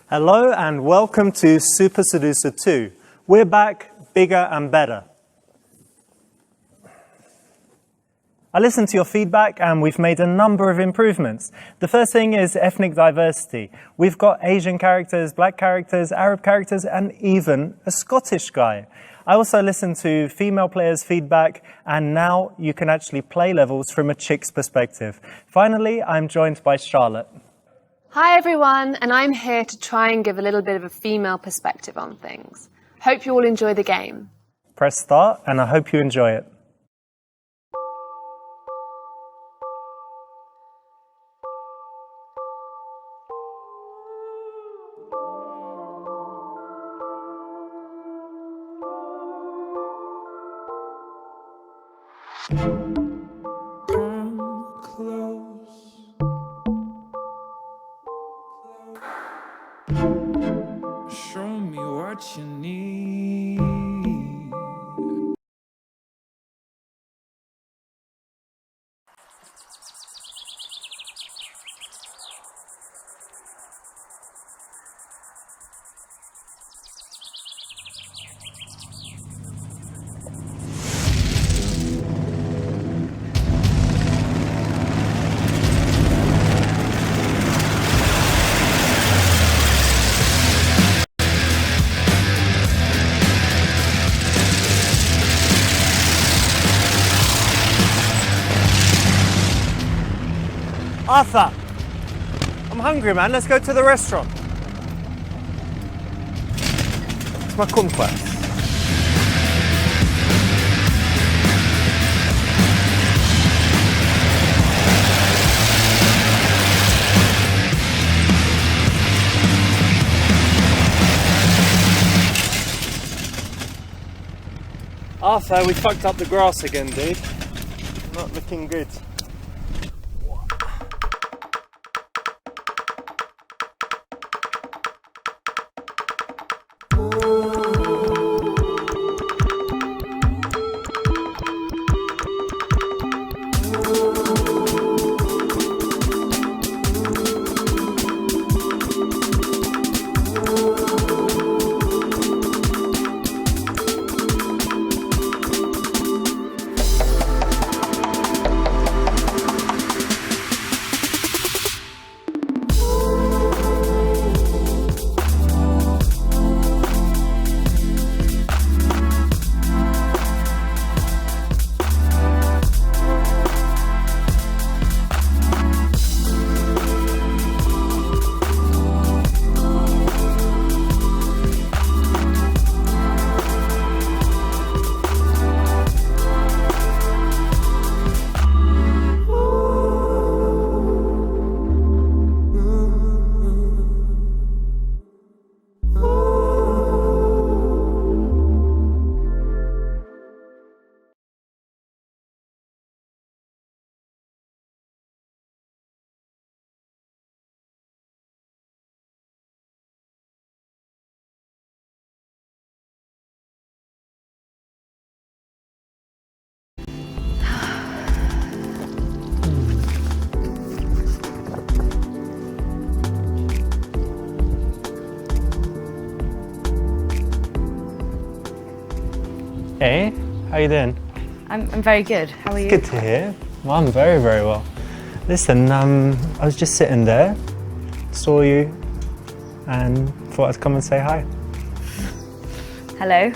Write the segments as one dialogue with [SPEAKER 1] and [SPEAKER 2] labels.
[SPEAKER 1] Hello and welcome to Super Seducer 2. We're back, bigger and better. I listened to your feedback and we've made a number of improvements. The first thing is ethnic diversity. We've got Asian characters, black characters, Arab characters, and even a Scottish guy. I also listened to female players' feedback, and now you can actually play levels from a chick's perspective. Finally, I'm joined by Charlotte.
[SPEAKER 2] Hi everyone, and I'm here to try and give a little bit of a female perspective on things. Hope you all enjoy the game.
[SPEAKER 1] Press start, and I hope you enjoy it.
[SPEAKER 3] Show me what you need.
[SPEAKER 1] Arthur! I'm hungry, man. Let's go to the restaurant. It's my kumquat. Arthur, we fucked up the grass again, dude. Not looking good. Hey, how you doing?
[SPEAKER 4] I'm very good. How are you?
[SPEAKER 1] Good to hear. Well, I'm very, very well. Listen, I was just sitting there, saw you, and thought I'd come and say hi.
[SPEAKER 4] Hello.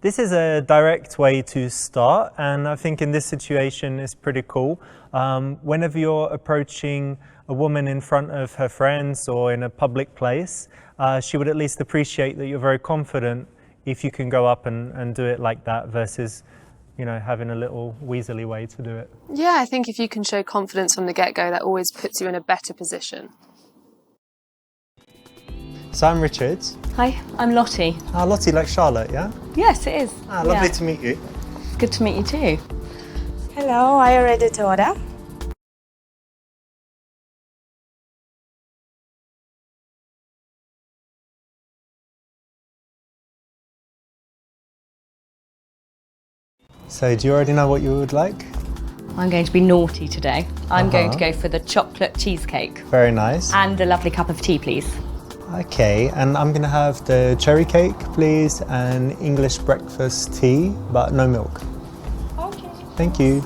[SPEAKER 1] This is a direct way to start, and I think in this situation it's pretty cool. Whenever you're approaching a woman in front of her friends or in a public place, she would at least appreciate that you're very confident if you can go up and do it like that versus, you know, having a little weaselly way to do it.
[SPEAKER 2] Yeah, I think if you can show confidence from the get-go, that always puts you in a better position.
[SPEAKER 1] So I'm Richard.
[SPEAKER 4] Hi, I'm Lottie.
[SPEAKER 1] Ah, Lottie, like Charlotte, yeah?
[SPEAKER 4] Yes, it is.
[SPEAKER 1] Ah, lovely to meet you.
[SPEAKER 4] Good to meet you too.
[SPEAKER 5] Hello, are you ready to order?
[SPEAKER 1] So do you already know what you would like?
[SPEAKER 4] I'm going to be naughty today. I'm going to go for the chocolate cheesecake.
[SPEAKER 1] Very nice.
[SPEAKER 4] And a lovely cup of tea, please.
[SPEAKER 1] Okay, and I'm gonna have the cherry cake, please, and English breakfast tea, but no milk.
[SPEAKER 5] Okay.
[SPEAKER 1] Thank you.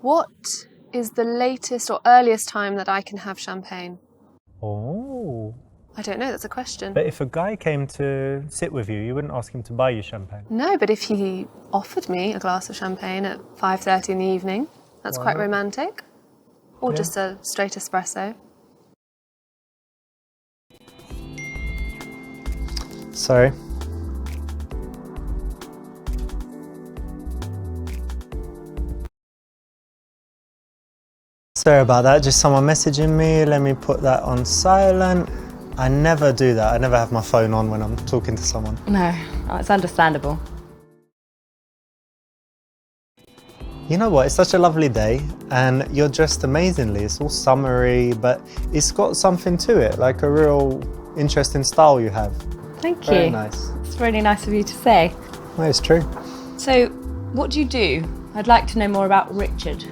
[SPEAKER 2] What is the latest or earliest time that I can have champagne?
[SPEAKER 1] Oh.
[SPEAKER 2] I don't know, that's a question.
[SPEAKER 1] But if a guy came to sit with you, you wouldn't ask him to buy you champagne.
[SPEAKER 2] No, but if he offered me a glass of champagne at 5:30 in the evening, that's quite romantic. Or just a straight espresso.
[SPEAKER 1] Sorry. Sorry about that, just someone messaging me. Let me put that on silent. I never do that. I never have my phone on when I'm talking to someone.
[SPEAKER 4] No, it's understandable.
[SPEAKER 1] You know what, it's such a lovely day and you're dressed amazingly. It's all summery, but it's got something to it, like a real interesting style you have.
[SPEAKER 4] Thank you.
[SPEAKER 1] Very nice.
[SPEAKER 4] It's really nice of you to say.
[SPEAKER 1] Well, it's true.
[SPEAKER 4] So, what do you do? I'd like to know more about Richard.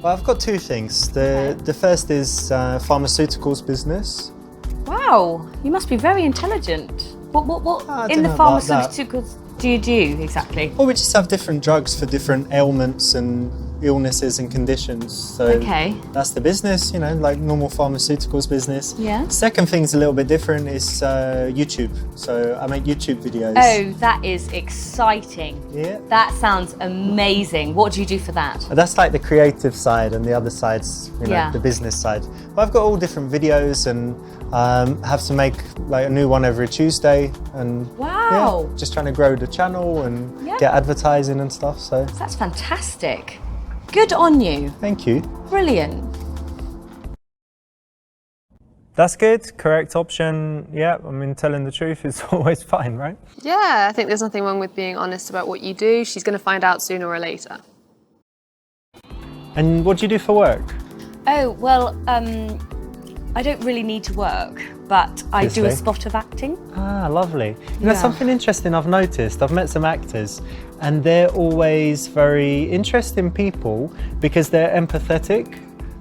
[SPEAKER 1] Well, I've got two things. The first is pharmaceuticals business.
[SPEAKER 4] Wow, you must be very intelligent. What
[SPEAKER 1] I
[SPEAKER 4] in
[SPEAKER 1] don't
[SPEAKER 4] the
[SPEAKER 1] know about that.
[SPEAKER 4] pharmaceuticals do you do exactly?
[SPEAKER 1] Well, we just have different drugs for different ailments and illnesses and conditions. So
[SPEAKER 4] Okay.
[SPEAKER 1] that's the business, you know, like normal pharmaceuticals business.
[SPEAKER 4] Yeah.
[SPEAKER 1] Second thing's a little bit different is YouTube. So I make YouTube videos.
[SPEAKER 4] Oh, that is exciting.
[SPEAKER 1] Yeah.
[SPEAKER 4] That sounds amazing. What do you do for that?
[SPEAKER 1] That's like the creative side, and the other side's, you know,
[SPEAKER 4] Yeah.
[SPEAKER 1] the business side. But I've got all different videos and have to make like a new one every Tuesday. And
[SPEAKER 4] Wow.
[SPEAKER 1] yeah, just trying to grow the channel and
[SPEAKER 4] Yeah.
[SPEAKER 1] get advertising and stuff. So
[SPEAKER 4] That's fantastic. Good on you.
[SPEAKER 1] thank you.
[SPEAKER 4] Brilliant.
[SPEAKER 1] That's good. Correct option. Yeah, I mean, telling the truth is always fine, right?
[SPEAKER 2] Yeah, I think there's nothing wrong with being honest about what you do. She's going to find out sooner or later.
[SPEAKER 1] And what do you do for work?
[SPEAKER 4] Oh, well, I don't really need to work, but I do a
[SPEAKER 1] Obviously.
[SPEAKER 4] spot of acting.
[SPEAKER 1] Ah, lovely. You know,
[SPEAKER 4] Yeah.
[SPEAKER 1] something interesting I've noticed, I've met some actors and they're always very interesting people because they're empathetic.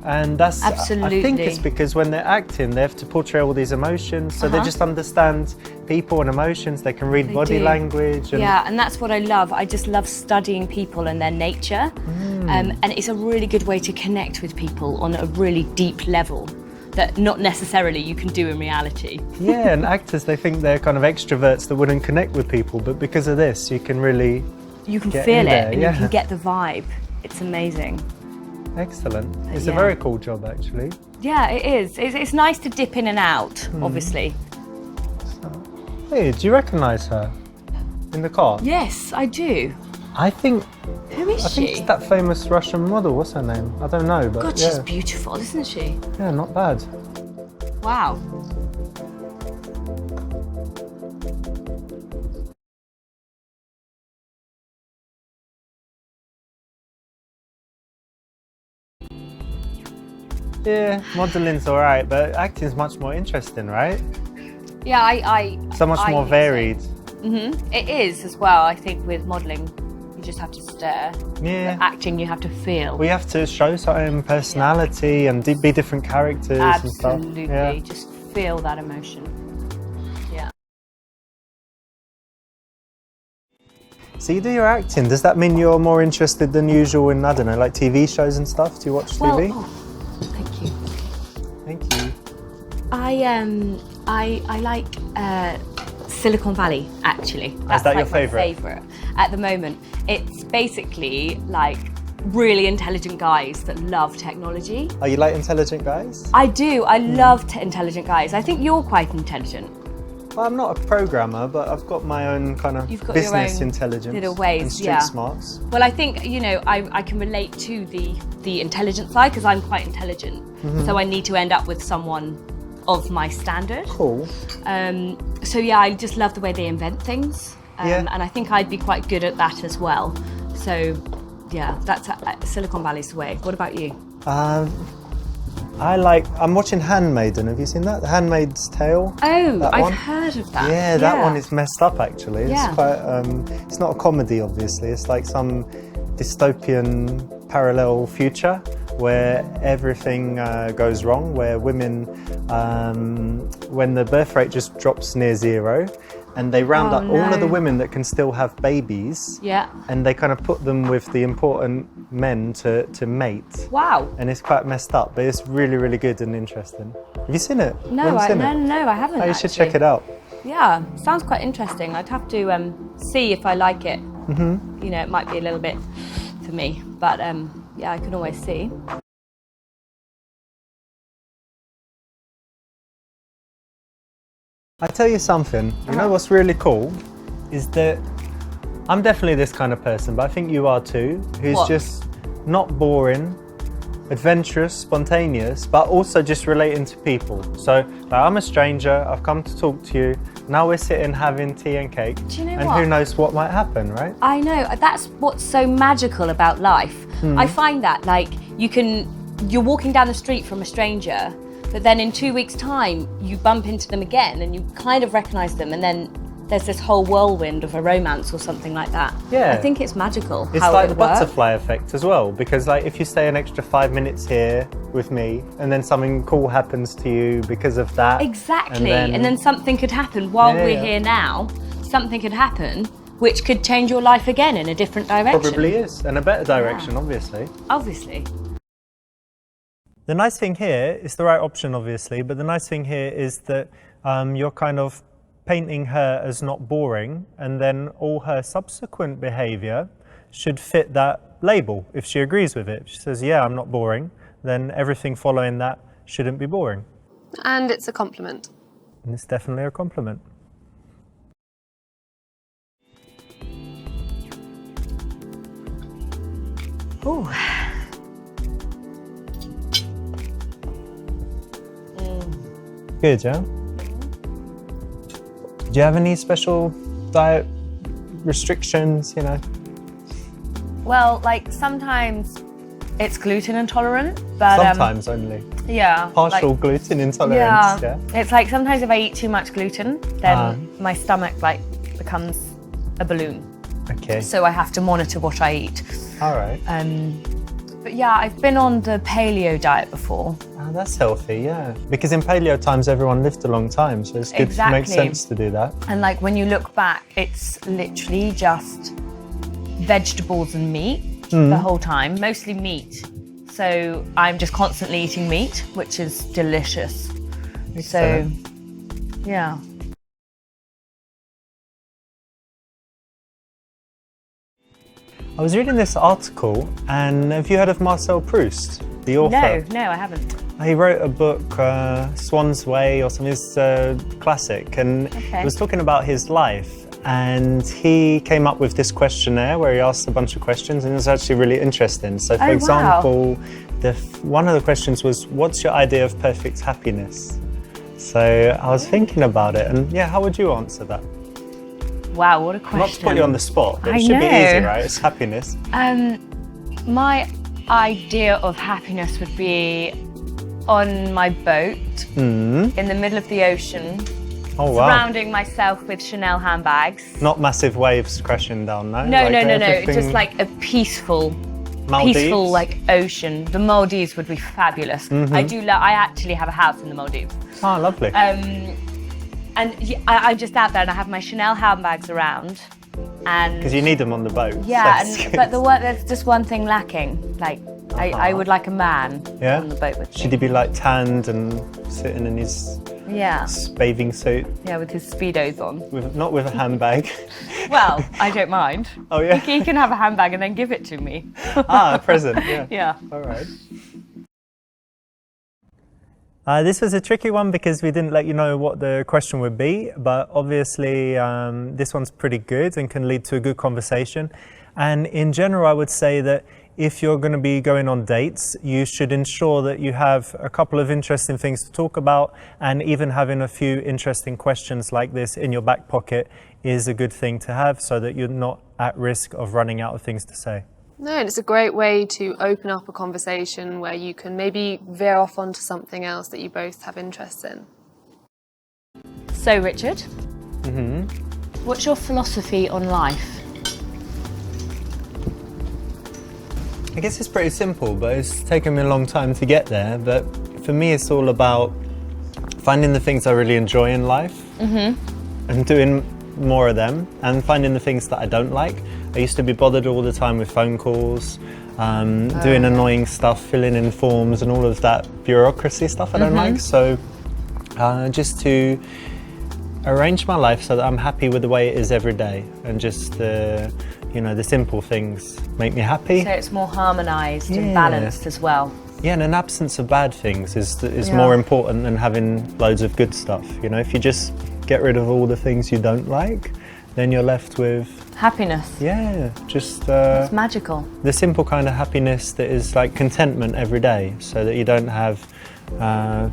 [SPEAKER 1] And that's, I think it's
[SPEAKER 4] Absolutely.
[SPEAKER 1] because when they're acting, they have to portray all these emotions. So they just understand people and emotions. They can read
[SPEAKER 4] They
[SPEAKER 1] body
[SPEAKER 4] do.
[SPEAKER 1] language. And
[SPEAKER 4] Yeah, and that's what I love. I just love studying people and their nature. And it's a really good way to connect with people on a really deep level that not necessarily you can do in reality.
[SPEAKER 1] Yeah, and actors, they think they're kind of extroverts that wouldn't connect with people. But because of this, you can really
[SPEAKER 4] You can
[SPEAKER 1] get
[SPEAKER 4] feel
[SPEAKER 1] in
[SPEAKER 4] it
[SPEAKER 1] there,
[SPEAKER 4] and
[SPEAKER 1] yeah.
[SPEAKER 4] you can get the vibe. It's amazing.
[SPEAKER 1] Excellent. It's a
[SPEAKER 4] Yeah.
[SPEAKER 1] very cool job, actually.
[SPEAKER 4] Yeah, it is. It's nice to dip in and out, obviously.
[SPEAKER 1] Hey, do you recognise her in the car?
[SPEAKER 4] Yes, I do.
[SPEAKER 1] I think
[SPEAKER 4] Who is
[SPEAKER 1] I think
[SPEAKER 4] she?
[SPEAKER 1] it's that famous Russian model. What's her name? I don't know, but
[SPEAKER 4] God,
[SPEAKER 1] yeah,
[SPEAKER 4] she's beautiful, isn't she?
[SPEAKER 1] yeah, not bad.
[SPEAKER 4] Wow.
[SPEAKER 1] Yeah, modeling's all right, but acting's much more interesting, right?
[SPEAKER 4] Yeah, I
[SPEAKER 1] So much
[SPEAKER 4] I
[SPEAKER 1] more
[SPEAKER 4] think so.
[SPEAKER 1] varied.
[SPEAKER 4] It is as well. I think with modelling, you just have to stare.
[SPEAKER 1] Yeah.
[SPEAKER 4] With acting, you have to feel.
[SPEAKER 1] We have to show certain personality and be different characters and stuff.
[SPEAKER 4] Absolutely,
[SPEAKER 1] Yeah.
[SPEAKER 4] just feel that emotion. Yeah.
[SPEAKER 1] So you do your acting. Does that mean you're more interested than usual in, I don't know, like TV shows and stuff? Do you watch
[SPEAKER 4] Well,
[SPEAKER 1] TV?
[SPEAKER 4] oh, thank you.
[SPEAKER 1] Thank you.
[SPEAKER 4] I like Silicon Valley, actually. That's
[SPEAKER 1] that
[SPEAKER 4] like
[SPEAKER 1] your
[SPEAKER 4] my
[SPEAKER 1] favourite?
[SPEAKER 4] favourite at the moment. It's basically like really intelligent guys that love technology.
[SPEAKER 1] Oh, you like intelligent guys?
[SPEAKER 4] I do. I love intelligent guys. I think you're quite intelligent.
[SPEAKER 1] Well, I'm not a programmer, but I've got my own kind of
[SPEAKER 4] You've got your
[SPEAKER 1] business
[SPEAKER 4] own
[SPEAKER 1] intelligence
[SPEAKER 4] little ways,
[SPEAKER 1] and street
[SPEAKER 4] yeah.
[SPEAKER 1] smarts.
[SPEAKER 4] Well, I think, you know, I can relate to the intelligent side because I'm quite intelligent. So I need to end up with someone of my standard.
[SPEAKER 1] Cool.
[SPEAKER 4] So yeah, I just love the way they invent things.
[SPEAKER 1] Yeah.
[SPEAKER 4] And I think I'd be quite good at that as well. So yeah, that's Silicon Valley's the way. What about you?
[SPEAKER 1] I I'm watching Handmaiden. Have you seen that? The Handmaid's Tale?
[SPEAKER 4] Oh,
[SPEAKER 1] that
[SPEAKER 4] I've
[SPEAKER 1] one?
[SPEAKER 4] heard of that.
[SPEAKER 1] Yeah, that one is messed up actually. It's
[SPEAKER 4] Yeah.
[SPEAKER 1] quite, it's not a comedy obviously, it's like some dystopian parallel future where everything goes wrong, where women, when the birth rate just drops near zero, and they round up all of the women that can still have babies,
[SPEAKER 4] Yeah.
[SPEAKER 1] and they kind of put them with the important men to mate.
[SPEAKER 4] Wow.
[SPEAKER 1] And it's quite messed up, but it's really, really good and interesting. Have you seen it?
[SPEAKER 4] No,
[SPEAKER 1] You haven't seen it?
[SPEAKER 4] no, I haven't.
[SPEAKER 1] Oh, you should check it out.
[SPEAKER 4] Yeah, sounds quite interesting. I'd have to see if I like it. Mm-hmm. You know, it might be a little bit for me, but yeah, I can always see.
[SPEAKER 1] I tell you something, you know what's really cool is that I'm definitely this kind of person, but I think you are too, who's
[SPEAKER 4] What?
[SPEAKER 1] just not boring, adventurous, spontaneous, but also just relating to people. So like, I'm a stranger, I've come to talk to you, now we're sitting having tea and cake,
[SPEAKER 4] Do you know
[SPEAKER 1] and
[SPEAKER 4] what?
[SPEAKER 1] who knows what might happen, right?
[SPEAKER 4] I know, that's what's so magical about life. I find that, like, you're walking down the street from a stranger, but then in 2 weeks' time, you bump into them again and you kind of recognise them, and then there's this whole whirlwind of a romance or something like that.
[SPEAKER 1] Yeah.
[SPEAKER 4] I think it's magical.
[SPEAKER 1] It's
[SPEAKER 4] how
[SPEAKER 1] like
[SPEAKER 4] it
[SPEAKER 1] the
[SPEAKER 4] would work.
[SPEAKER 1] butterfly effect as well, because like if you stay an extra 5 minutes here with me and then something cool happens to you because of that.
[SPEAKER 4] Exactly, and then something could happen while we're here now, something could happen which could change your life again in a different direction.
[SPEAKER 1] Probably is, and a better direction, obviously.
[SPEAKER 4] Obviously.
[SPEAKER 1] The nice thing here is the right option, obviously, but the nice thing here is that you're kind of painting her as not boring, and then all her subsequent behaviour should fit that label if she agrees with it. If she says, yeah, I'm not boring, then everything following that shouldn't be boring.
[SPEAKER 2] And it's a compliment.
[SPEAKER 1] And it's definitely a compliment.
[SPEAKER 4] Ooh.
[SPEAKER 1] Good, yeah? Do you have any special diet restrictions, you know?
[SPEAKER 2] Well, like sometimes it's gluten intolerant, but
[SPEAKER 1] Sometimes only.
[SPEAKER 2] yeah,
[SPEAKER 1] Partial
[SPEAKER 2] like,
[SPEAKER 1] gluten intolerance, yeah?
[SPEAKER 2] It's like sometimes if I eat too much gluten, then my stomach like becomes a balloon.
[SPEAKER 1] Okay,
[SPEAKER 2] So I have to monitor what I eat.
[SPEAKER 1] all right.
[SPEAKER 2] But yeah, I've been on the paleo diet before.
[SPEAKER 1] Oh, that's healthy, yeah. Because in paleo times, everyone lived a long time, so it's good.
[SPEAKER 2] Exactly.
[SPEAKER 1] Makes sense to do that.
[SPEAKER 2] And like when you look back, it's literally just vegetables and meat the whole time, mostly meat. So I'm just constantly eating meat, which is delicious.
[SPEAKER 1] Excellent.
[SPEAKER 2] So, yeah.
[SPEAKER 1] I was reading this article, and have you heard of Marcel Proust, the author?
[SPEAKER 2] No, I haven't.
[SPEAKER 1] He wrote a book, Swan's Way or something, it's a classic, and it was talking about his life. And he came up with this questionnaire where he asked a bunch of questions, and it was actually really interesting. So, for example, one of the questions was, what's your idea of perfect happiness? So I was thinking about it, and yeah, how would you answer that?
[SPEAKER 2] Wow, what a question.
[SPEAKER 1] Not to put you on the spot, but
[SPEAKER 2] I
[SPEAKER 1] it should be
[SPEAKER 2] know.
[SPEAKER 1] easy, right? It's happiness.
[SPEAKER 2] My idea of happiness would be on my boat in the middle of the ocean,
[SPEAKER 1] Oh, wow.
[SPEAKER 2] surrounding myself with Chanel handbags.
[SPEAKER 1] Not massive waves crashing down, no?
[SPEAKER 2] No,
[SPEAKER 1] Like
[SPEAKER 2] no.
[SPEAKER 1] everything-
[SPEAKER 2] Just like a peaceful
[SPEAKER 1] Maldives?
[SPEAKER 2] like ocean. The Maldives would be fabulous. I actually have a house in the Maldives.
[SPEAKER 1] Oh, lovely.
[SPEAKER 2] And I'm just out there and I have my Chanel handbags around. And
[SPEAKER 1] Because you need them on the boat.
[SPEAKER 2] yeah,
[SPEAKER 1] so it's
[SPEAKER 2] but
[SPEAKER 1] good.
[SPEAKER 2] there's just one thing lacking. Like, I would like a man
[SPEAKER 1] Yeah?
[SPEAKER 2] on the boat with me.
[SPEAKER 1] Should he be like tanned and sitting in his
[SPEAKER 2] Yeah,
[SPEAKER 1] bathing suit,
[SPEAKER 2] with his Speedos on.
[SPEAKER 1] not with a handbag?
[SPEAKER 2] Well, I don't mind.
[SPEAKER 1] Oh, yeah?
[SPEAKER 2] He can have a handbag and then give it to me.
[SPEAKER 1] Ah, a present, yeah.
[SPEAKER 2] Yeah.
[SPEAKER 1] All right. This was a tricky one because we didn't let you know what the question would be, but obviously this one's pretty good and can lead to a good conversation. And in general, I would say that if you're going to be going on dates, you should ensure that you have a couple of interesting things to talk about, and even having a few interesting questions like this in your back pocket is a good thing to have so that you're not at risk of running out of things to say.
[SPEAKER 6] No, and it's a great way to open up a conversation where you can maybe veer off onto something else that you both have interest in.
[SPEAKER 4] So, Richard, what's your philosophy on life?
[SPEAKER 1] I guess it's pretty simple, but it's taken me a long time to get there. But for me, it's all about finding the things I really enjoy in life and doing more of them, and finding the things that I don't like. I used to be bothered all the time with phone calls, doing annoying stuff, filling in forms and all of that bureaucracy stuff I don't like. So just to arrange my life so that I'm happy with the way it is every day, and just you know, the simple things make me happy.
[SPEAKER 4] So it's more harmonised and balanced as well.
[SPEAKER 1] Yeah, and an absence of bad things is more important than having loads of good stuff. You know, if you just get rid of all the things you don't like, then you're left with
[SPEAKER 4] happiness.
[SPEAKER 1] Yeah, just
[SPEAKER 4] it's magical.
[SPEAKER 1] The simple kind of happiness that is like contentment every day, so that you don't have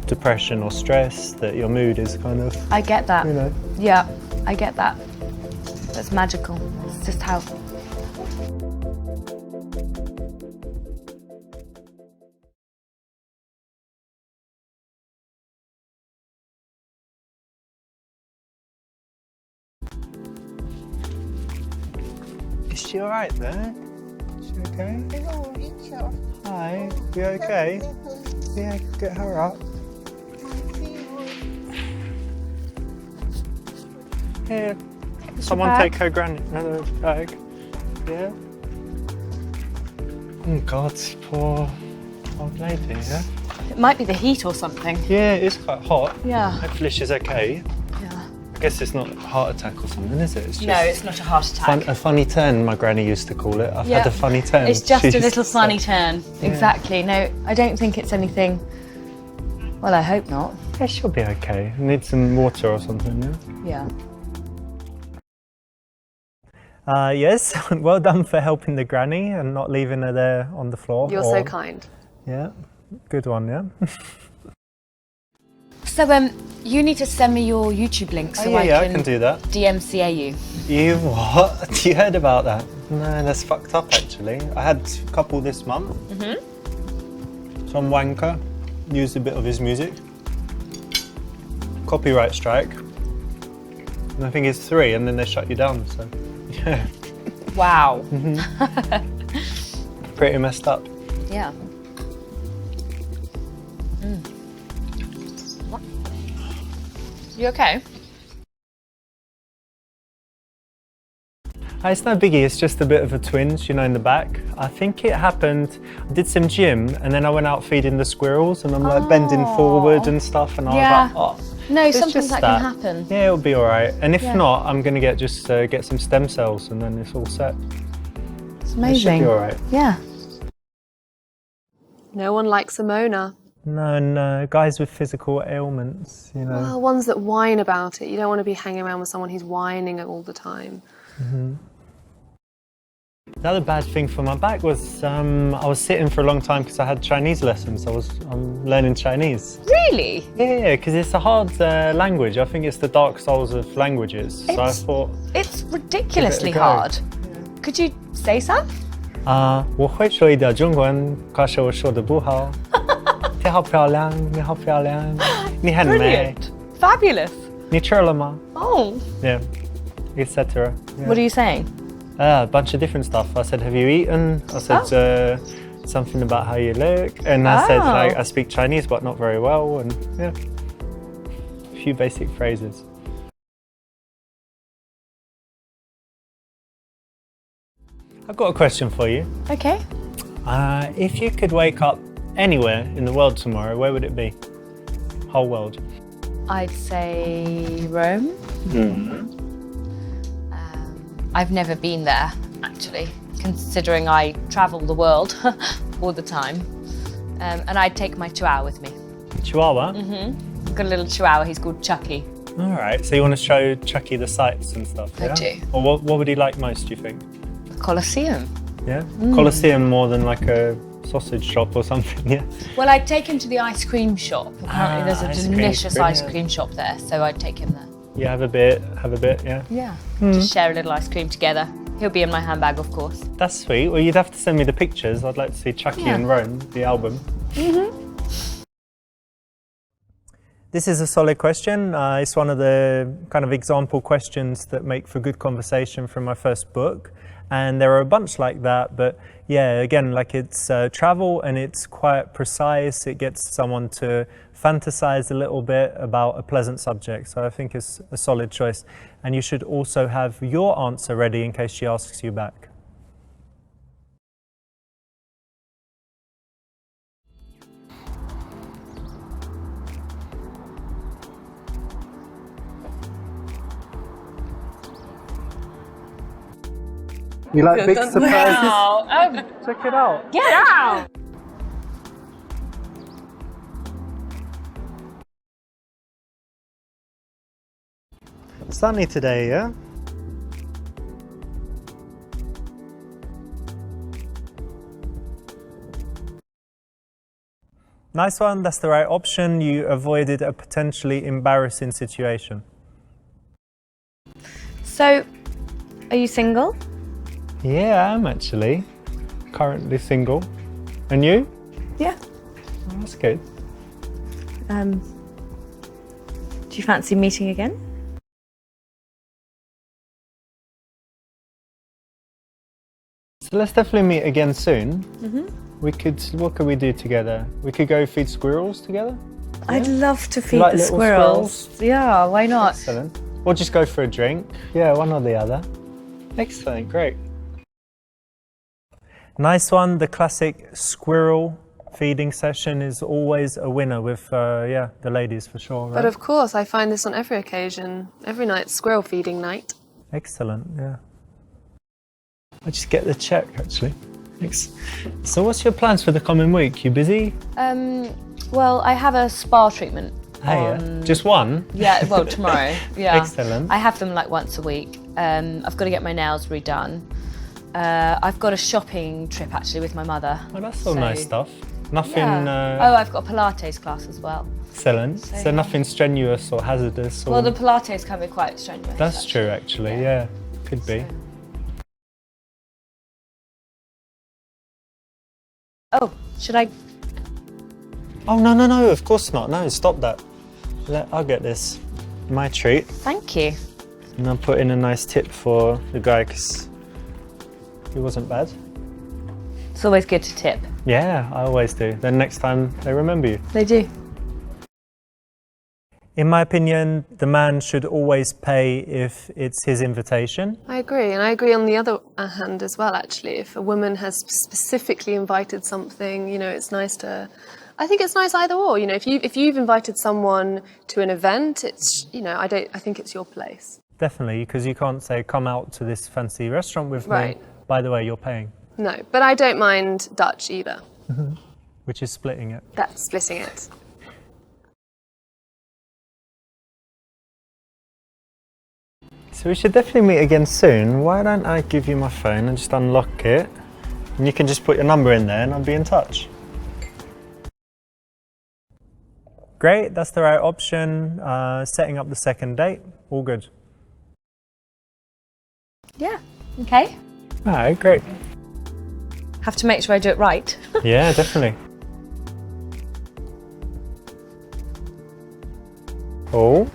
[SPEAKER 1] depression or stress, that your mood is kind of...
[SPEAKER 4] I get that.
[SPEAKER 1] You know.
[SPEAKER 4] Yeah, I get that. That's magical. It's just how...
[SPEAKER 1] Is she alright there? Is she okay? Hi, you okay? Yeah, get her up. Here, someone take her granny another bag. Yeah. Oh God, poor old lady, yeah?
[SPEAKER 4] It might be the heat or something.
[SPEAKER 1] Yeah, it's quite hot.
[SPEAKER 4] Yeah.
[SPEAKER 1] Hopefully she's okay.
[SPEAKER 4] Yeah.
[SPEAKER 1] I guess it's not a heart attack or something, is it? It's just
[SPEAKER 4] No, it's not a heart attack.
[SPEAKER 1] a funny turn, my granny used to call it. I've had a funny turn.
[SPEAKER 4] It's just
[SPEAKER 1] She
[SPEAKER 4] a
[SPEAKER 1] used
[SPEAKER 4] little
[SPEAKER 1] to
[SPEAKER 4] funny
[SPEAKER 1] say.
[SPEAKER 4] turn. Exactly. No, I don't think it's anything... Well, I hope not.
[SPEAKER 1] Yeah, she'll be okay. Need some water or something, yeah?
[SPEAKER 4] Yeah.
[SPEAKER 1] Yes, well done for helping the granny and not leaving her there on the floor.
[SPEAKER 6] You're so kind.
[SPEAKER 1] Yeah, good one, yeah?
[SPEAKER 4] So, you need to send me your YouTube link so
[SPEAKER 1] I can do that.
[SPEAKER 4] DMCA you.
[SPEAKER 1] You what? You heard about that? No, that's fucked up actually. I had a couple this month. Some wanker used a bit of his music. Copyright strike. And I think it's 3 and then they shut you down, so yeah.
[SPEAKER 4] Wow.
[SPEAKER 1] Pretty messed up.
[SPEAKER 4] Yeah. You okay?
[SPEAKER 1] It's no biggie, it's just a bit of a twinge, you know, in the back. I think it happened, I did some gym and then I went out feeding the squirrels and I'm like bending forward and stuff and I was like, oh.
[SPEAKER 4] No,
[SPEAKER 1] It's
[SPEAKER 4] sometimes
[SPEAKER 1] just
[SPEAKER 4] that can happen.
[SPEAKER 1] Yeah, it'll be all right. And if not, I'm going to get some stem cells and then it's all set.
[SPEAKER 4] It's
[SPEAKER 1] It
[SPEAKER 4] amazing.
[SPEAKER 1] should be all right.
[SPEAKER 4] Yeah.
[SPEAKER 6] No one likes a moaner.
[SPEAKER 1] No, guys with physical ailments, you know.
[SPEAKER 6] Well, ones that whine about it. You don't want to be hanging around with someone who's whining all the time.
[SPEAKER 1] The other bad thing for my back was I was sitting for a long time because I had Chinese lessons. I'm learning Chinese.
[SPEAKER 4] Really?
[SPEAKER 1] Yeah, because it's a hard language. I think it's the dark souls of languages. So I thought...
[SPEAKER 4] It's ridiculously
[SPEAKER 1] Give it a go.
[SPEAKER 4] hard. Could you say some?
[SPEAKER 1] 我会说一点中文，可是我说的不好。你好漂亮，你好漂亮，你很美，
[SPEAKER 4] Brilliant. Fabulous.
[SPEAKER 1] 你吃了吗?
[SPEAKER 4] Oh.
[SPEAKER 1] Yeah, etc. Yeah.
[SPEAKER 4] What are you saying?
[SPEAKER 1] A bunch of different stuff. I said, have you eaten? I said something about how you look. And I said, like, I speak Chinese, but not very well. And yeah, a few basic phrases. I've got a question for you.
[SPEAKER 4] Okay.
[SPEAKER 1] If you could wake up anywhere in the world tomorrow, where would it be? Whole world.
[SPEAKER 4] I'd say Rome. I've never been there, actually, considering I travel the world all the time. And I'd take my chihuahua with me.
[SPEAKER 1] Chihuahua?
[SPEAKER 4] I've got a little chihuahua, he's called Chucky.
[SPEAKER 1] All right, so you want to show Chucky the sights and stuff,
[SPEAKER 4] I
[SPEAKER 1] yeah?
[SPEAKER 4] do.
[SPEAKER 1] Or what would he like most, do you think?
[SPEAKER 4] The Colosseum.
[SPEAKER 1] Yeah? Colosseum more than like a sausage shop or something, yeah?
[SPEAKER 4] Well, I'd take him to the ice cream shop. Apparently there's a
[SPEAKER 1] ice cream,
[SPEAKER 4] delicious ice
[SPEAKER 1] brilliant.
[SPEAKER 4] cream shop there, so I'd take him there.
[SPEAKER 1] Yeah, have a bit, yeah?
[SPEAKER 4] Yeah. Just share a little ice cream together. He'll be in my handbag, of course.
[SPEAKER 1] That's sweet. Well, you'd have to send me the pictures. I'd like to see Chucky
[SPEAKER 4] Yeah.
[SPEAKER 1] and Rome, the album. This is a solid question. It's one of the kind of example questions that make for good conversation from my first book. And there are a bunch like that, but yeah, again, like it's travel and it's quite precise. It gets someone to fantasize a little bit about a pleasant subject. So I think it's a solid choice. And you should also have your answer ready in case she asks you back. You like big surprises? Check it out.
[SPEAKER 4] Get out!
[SPEAKER 1] Sunny today, yeah? Nice one, that's the right option. You avoided a potentially embarrassing situation.
[SPEAKER 4] So, are you single?
[SPEAKER 1] Yeah, I am actually. Currently single. And you?
[SPEAKER 4] Yeah.
[SPEAKER 1] Oh, that's good.
[SPEAKER 4] Do you fancy meeting again?
[SPEAKER 1] So let's definitely meet again soon. What could we do together? We could go feed squirrels together?
[SPEAKER 4] I'd love to feed
[SPEAKER 1] like
[SPEAKER 4] the
[SPEAKER 1] little
[SPEAKER 4] squirrels. Yeah, why not?
[SPEAKER 1] Excellent. Or just go for a drink. Yeah, one or the other. Excellent, great. Nice one. The classic squirrel feeding session is always a winner with, the ladies for sure. Right?
[SPEAKER 6] But of course, I find this on every occasion. Every night's squirrel feeding night.
[SPEAKER 1] Excellent, yeah. I just get the check actually. Thanks. So what's your plans for the coming week? You busy?
[SPEAKER 4] Well, I have a spa treatment.
[SPEAKER 1] Yeah. Just one?
[SPEAKER 4] Yeah, well, tomorrow. Yeah.
[SPEAKER 1] Excellent.
[SPEAKER 4] I have them like once a week. I've got to get my nails redone. I've got a shopping trip actually with my mother.
[SPEAKER 1] Well, that's all nice stuff. Nothing.
[SPEAKER 4] Yeah. Oh, I've got a Pilates class as well.
[SPEAKER 1] Excellent. So nothing strenuous or hazardous. Or...
[SPEAKER 4] Well, the Pilates can be quite strenuous.
[SPEAKER 1] That's true, actually. Yeah, could be.
[SPEAKER 4] Oh, should I?
[SPEAKER 1] Oh no! Of course not. No, stop that. I'll get this. My treat.
[SPEAKER 4] Thank you.
[SPEAKER 1] And I'll put in a nice tip for the guy because he wasn't bad.
[SPEAKER 4] It's always good to tip.
[SPEAKER 1] Yeah, I always do. Then next time they remember you.
[SPEAKER 4] They do.
[SPEAKER 1] In my opinion, the man should always pay if it's his invitation.
[SPEAKER 6] I agree, and I agree on the other hand as well, actually. If a woman has specifically invited something, it's nice to... I think it's nice either or, if you've invited someone to an event, it's, I think it's your place.
[SPEAKER 1] Definitely, because you can't say, come out to this fancy restaurant with me. By the way, you're paying.
[SPEAKER 6] No, but I don't mind Dutch either.
[SPEAKER 1] Which is splitting it.
[SPEAKER 6] That's splitting it.
[SPEAKER 1] So we should definitely meet again soon. Why don't I give you my phone and just unlock it? And you can just put your number in there and I'll be in touch. Great, that's the right option. Setting up the second date, all good.
[SPEAKER 4] Yeah. Okay.
[SPEAKER 1] All right, great.
[SPEAKER 4] Have to make sure I do it right.
[SPEAKER 1] Yeah, definitely. Oh.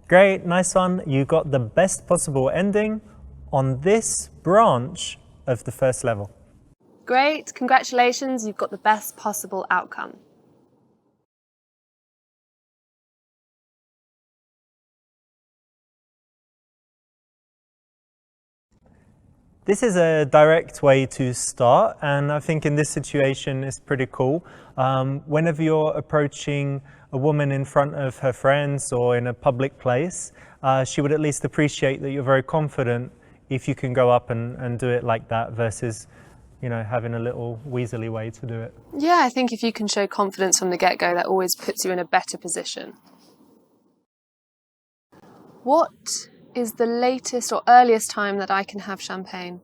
[SPEAKER 1] Great, nice one. You got the best possible ending on this branch of the first level.
[SPEAKER 6] Great, congratulations, you've got the best possible outcome.
[SPEAKER 1] This is a direct way to start, and I think in this situation it's pretty cool. Whenever you're approaching a woman in front of her friends or in a public place, she would at least appreciate that you're very confident if you can go up and do it like that versus, having a little weaselly way to do it.
[SPEAKER 6] Yeah, I think if you can show confidence from the get-go, that always puts you in a better position. What is the latest or earliest time that I can have champagne?